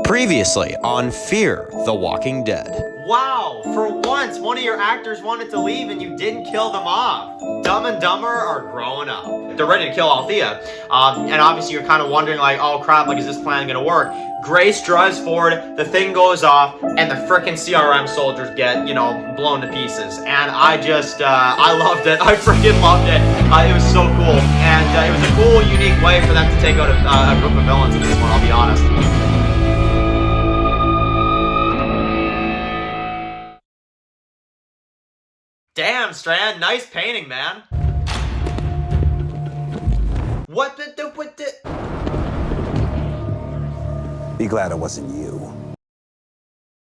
Previously on Fear the Walking Dead. Wow, for once, one of your actors wanted to leave and you didn't kill them off. Dumb and Dumber are growing up. They're ready to kill Althea. And obviously you're kind of wondering like, oh crap, like is this plan gonna work? Grace drives forward, the thing goes off, and the frickin' CRM soldiers get, blown to pieces. And I loved it. I freaking loved it. It was so cool. And it was a cool, unique way for them to take out a group of villains in this one, I'll be honest. Damn, Strand, nice painting, man. What the? Be glad it wasn't you.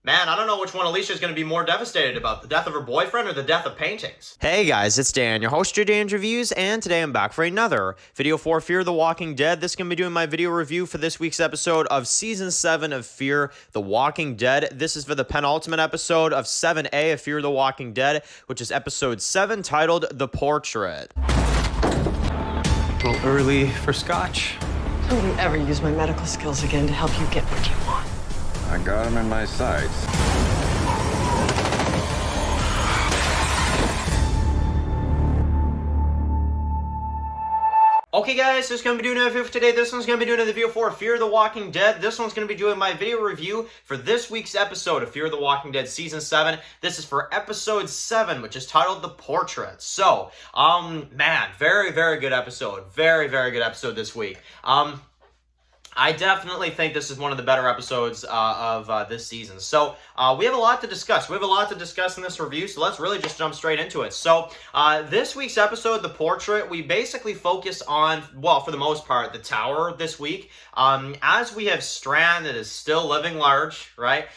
Man, I don't know which one Alicia's gonna be more devastated about, the death of her boyfriend or the death of paintings. Hey guys, it's Dan, your host of Dan's Reviews, and today I'm back for another video for Fear the Walking Dead. This is going to be doing my video review for this week's episode of Season 7 of Fear the Walking Dead. This is for the penultimate episode of 7A of Fear the Walking Dead, which is episode 7, titled The Portrait. A little early for scotch. Don't you ever use my medical skills again to help you get what you want. I got him in my sights. Okay guys, so it's going to be doing a video for today. This one's going to be doing a video for Fear the Walking Dead. This one's going to be doing my video review for this week's episode of Fear the Walking Dead Season 7. This is for episode 7, which is titled The Portrait. So, man, very, very good episode. Very, very good episode this week. I definitely think this is one of the better episodes of this season. So we have a lot to discuss. We have a lot to discuss in this review, so let's really just jump straight into it. So this week's episode, The Portrait, we basically focus on, well, for the most part, the tower this week. As we have Strand that is still living large, right?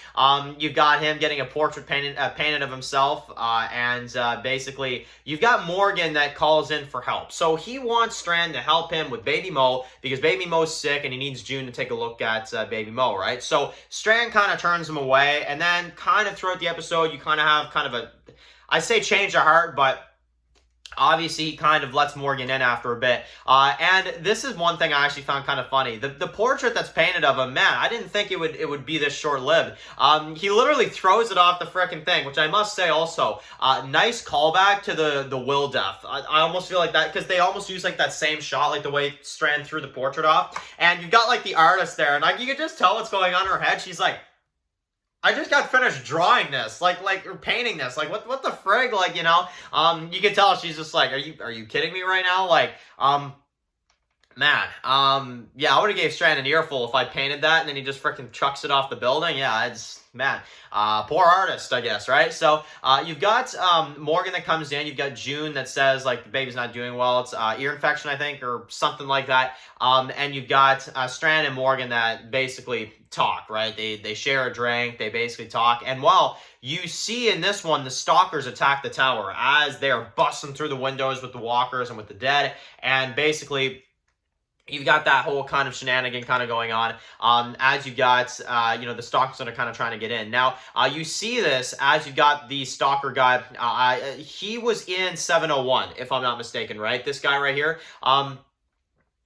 You've got him getting a portrait painted of himself, and basically you've got Morgan that calls in for help. So he wants Strand to help him with Baby Mo because Baby Mo's sick and he needs June to take a look at Baby Mo, right? So Strand kind of turns him away, and then kind of throughout the episode, you kind of have kind of a, I say change of heart, but obviously he kind of lets Morgan in after a bit. And this is one thing I actually found kind of funny. The portrait that's painted of him, man, I didn't think it would be this short-lived. He literally throws it off the frickin' thing, which I must say also, nice callback to the Will death. I almost feel like that, because they almost use like that same shot, like the way Strand threw the portrait off. And you've got like the artist there, and like you can just tell what's going on in her head. She's like, I just got finished drawing this, or painting this, like what the frig, like, you can tell she's just like, are you kidding me right now? Like, man, yeah, I would have gave Strand an earful if I painted that and then he just freaking chucks it off the building. Yeah, it's, man, poor artist, I guess, right? So, you've got, Morgan that comes in, you've got June that says, like, the baby's not doing well, it's, ear infection, I think, or something like that, and you've got, Strand and Morgan that basically talk, right? They share a drink, they basically talk, and while you see in this one, the stalkers attack the tower as they are busting through the windows with the walkers and with the dead, and basically you've got that whole kind of shenanigan kind of going on as you got, the stalkers that are kind of trying to get in. Now, you see this as you got the stalker guy. He was in 701, if I'm not mistaken, right? This guy right here.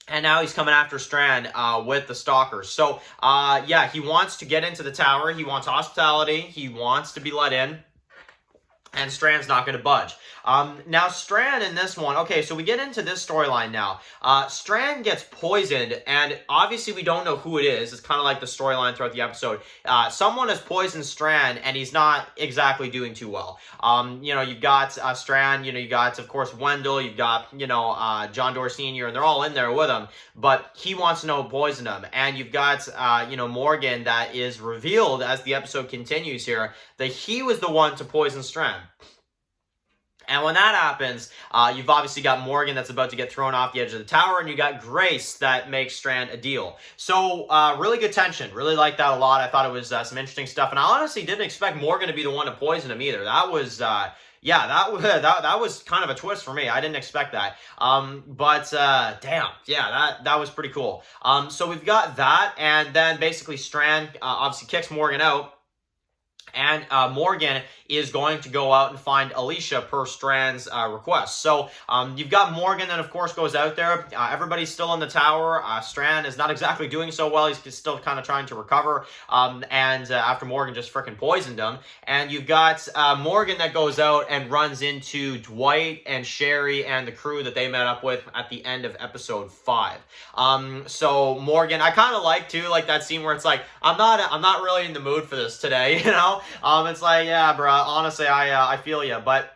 And now he's coming after Strand with the stalkers. So, yeah, he wants to get into the tower. He wants hospitality. He wants to be let in. And Strand's not going to budge. Now, Strand in this one, okay, so we get into this storyline now. Strand gets poisoned, and obviously we don't know who it is. It's kind of like the storyline throughout the episode. Someone has poisoned Strand, and he's not exactly doing too well. You've got Strand, you got, of course, Wendell, you've got, John Doerr Sr., and they're all in there with him, but he wants to know who poisoned him. And you've got, Morgan that is revealed as the episode continues here, that he was the one to poison Strand. And when that happens, you've obviously got Morgan that's about to get thrown off the edge of the tower, and you got Grace that makes Strand a deal. So, really good tension. Really liked that a lot. I thought it was some interesting stuff. And I honestly didn't expect Morgan to be the one to poison him either. That was, yeah, that was kind of a twist for me. I didn't expect that. Damn, yeah, that was pretty cool. So we've got that, and then basically Strand obviously kicks Morgan out. And Morgan is going to go out and find Alicia per Strand's request. So you've got Morgan that, of course, goes out there. Everybody's still in the tower. Strand is not exactly doing so well. He's still kind of trying to recover. After Morgan just freaking poisoned him. And you've got Morgan that goes out and runs into Dwight and Sherry and the crew that they met up with at the end of episode 5. So Morgan, I kind of like, too, like that scene where it's like, I'm not really in the mood for this today, you know? It's like, yeah, bro, honestly, I feel you. But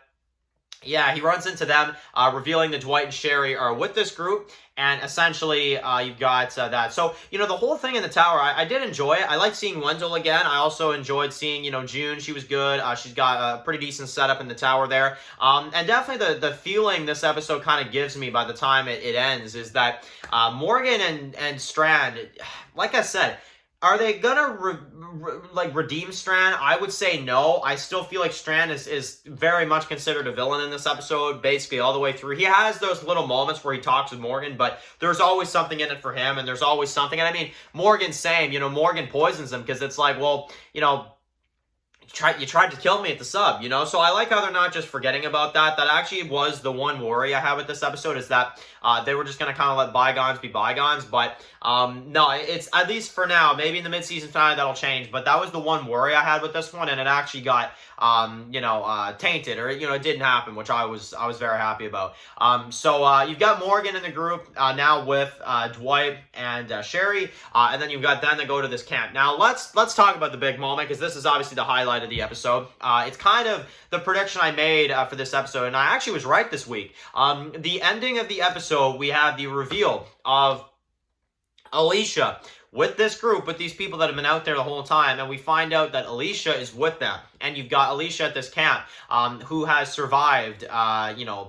yeah, he runs into them, revealing that Dwight and Sherry are with this group. And essentially, you've got that. So, you know, the whole thing in the tower, I did enjoy it. I like seeing Wendell again. I also enjoyed seeing, you know, June. She was good. She's got a pretty decent setup in the tower there. And definitely the feeling this episode kind of gives me by the time it ends is that Morgan and Strand, like I said, are they gonna redeem Strand? I would say no. I still feel like Strand is very much considered a villain in this episode, basically all the way through. He has those little moments where he talks with Morgan, but there's always something in it for him, and there's always something. And I mean, Morgan's same. You know, Morgan poisons him because it's like, well, you know, you tried to kill me at the sub, you know? So I like how they're not just forgetting about that. That actually was the one worry I had with this episode, is that they were just going to kind of let bygones be bygones. But no, it's, at least for now, maybe in the mid-season finale that'll change. But that was the one worry I had with this one, and it actually got, tainted, or, you know, it didn't happen, which I was very happy about. So you've got Morgan in the group now with Dwight and Sherry, and then you've got them that go to this camp. Now let's talk about the big moment, because this is obviously the highlight of the episode. It's kind of the prediction I made for this episode, and I actually was right this week. The ending of the episode, we have the reveal of Alicia with this group, with these people that have been out there the whole time, and we find out that Alicia is with them. And you've got Alicia at this camp, who has survived,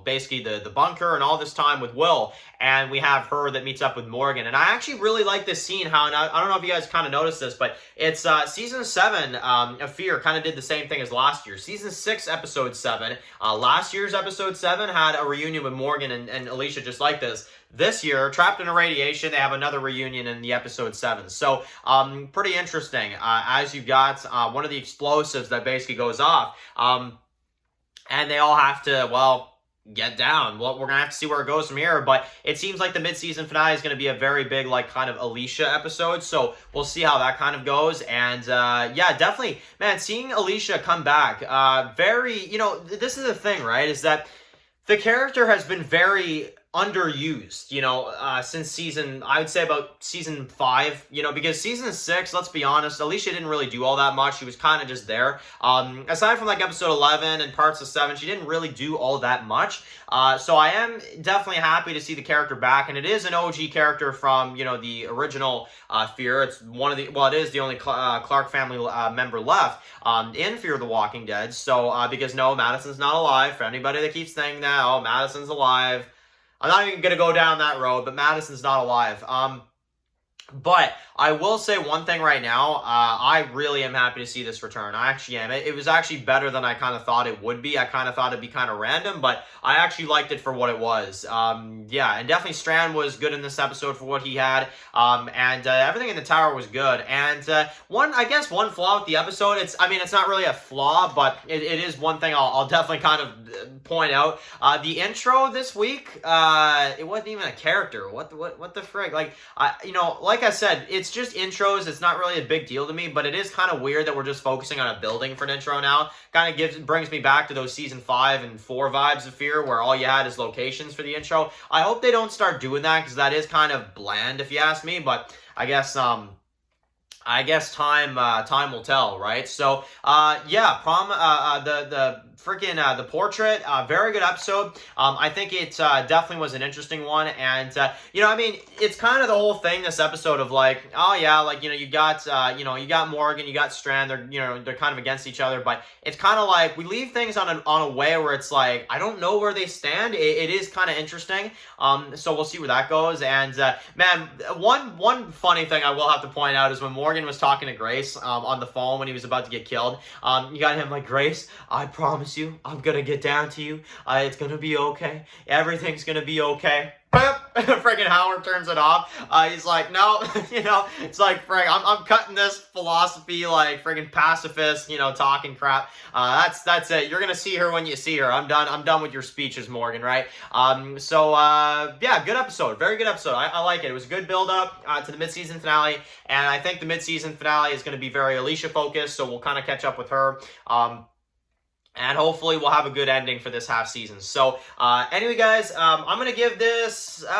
basically the bunker and all this time with Will. And we have her that meets up with Morgan. And I actually really like this scene, and I don't know if you guys kind of noticed this, but it's season 7 of Fear kind of did the same thing as last year. Season 6, episode 7. Last year's episode 7 had a reunion with Morgan and Alicia just like this. This year, Trapped in a Radiation, they have another reunion in the episode 7. So, pretty interesting. As you got one of the explosives that basically goes off, and they all have to, well, get down. Well, we're gonna have to see where it goes from here, but it seems like the mid-season finale is gonna be a very big, like, kind of Alicia episode, so we'll see how that kind of goes. And yeah, definitely, man, seeing Alicia come back, this is the thing, right, is that the character has been very underused, since I would say about season 5, because season 6, let's be honest, Alicia didn't really do all that much. She was kind of just there. Aside from like episode 11 and parts of 7, she didn't really do all that much. So I am definitely happy to see the character back, and it is an OG character from, the original Fear. It's it is the only Clark family member left in Fear the Walking Dead. So, because no, Madison's not alive. For anybody that keeps saying that, oh, Madison's alive, I'm not even going to go down that road, but Madison's not alive. But I will say one thing right now. I really am happy to see this return. I actually am. It was actually better than I kind of thought it would be. I kind of thought it'd be kind of random, but I actually liked it for what it was. Yeah, and definitely Strand was good in this episode for what he had. And everything in the tower was good. And one flaw with the episode, it's not really a flaw, but it is one thing I'll definitely kind of point out. The intro this week, it wasn't even a character. What the frick? Like I said, it's just intros. It's not really a big deal to me, but it is kind of weird that we're just focusing on a building for an intro now. Kind of brings me back to those season 5 and 4 vibes of Fear, where all you had is locations for the intro. I hope they don't start doing that, because that is kind of bland, if you ask me. But I guess time will tell, right? So the portrait, very good episode. I think it definitely was an interesting one, and it's kind of the whole thing this episode of like, oh yeah, like you got Morgan, you got Strand, they're kind of against each other, but it's kind of like we leave things on a way where it's like I don't know where they stand. It is kind of interesting. So we'll see where that goes. And man, one funny thing I will have to point out is when Morgan was talking to Grace on the phone when he was about to get killed. You got him like, Grace, I promise you, I'm gonna get down to you. It's gonna be okay. Everything's gonna be okay. Freaking Howard turns it off. He's like, no, you know, it's like, frick, I'm cutting this philosophy, like, friggin' pacifist, you know, talking crap. That's it. You're gonna see her when you see her. I'm done with your speeches, Morgan, right? Yeah, good episode. Very good episode. I like it. It was a good build-up to the mid-season finale, and I think the mid-season finale is gonna be very Alicia-focused, so we'll kind of catch up with her. And hopefully we'll have a good ending for this half season. So, anyway, guys, I'm going to give this 9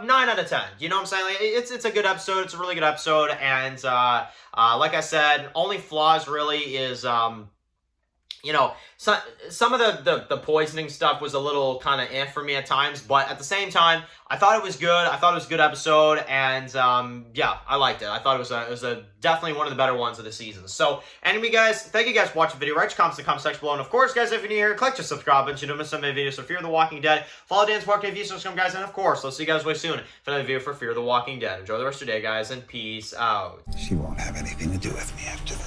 out of 10. You know what I'm saying? Like, it's a good episode. It's a really good episode. And like I said, only flaws really is, you know, some of the poisoning stuff was a little kind of for me at times. But at the same time, I thought it was good. I thought it was a good episode. And, yeah, I liked it. I thought it was definitely one of the better ones of the season. So, anyway, guys, thank you guys for watching the video. Write your comments in the comment section below. And, of course, guys, if you're new here, click the subscribe button so you don't miss some of my videos for Fear the Walking Dead. Follow Dan's Walking Dead videos, guys. And, of course, I'll see you guys way soon for another video for Fear the Walking Dead. Enjoy the rest of your day, guys, and peace out. She won't have anything to do with me after that.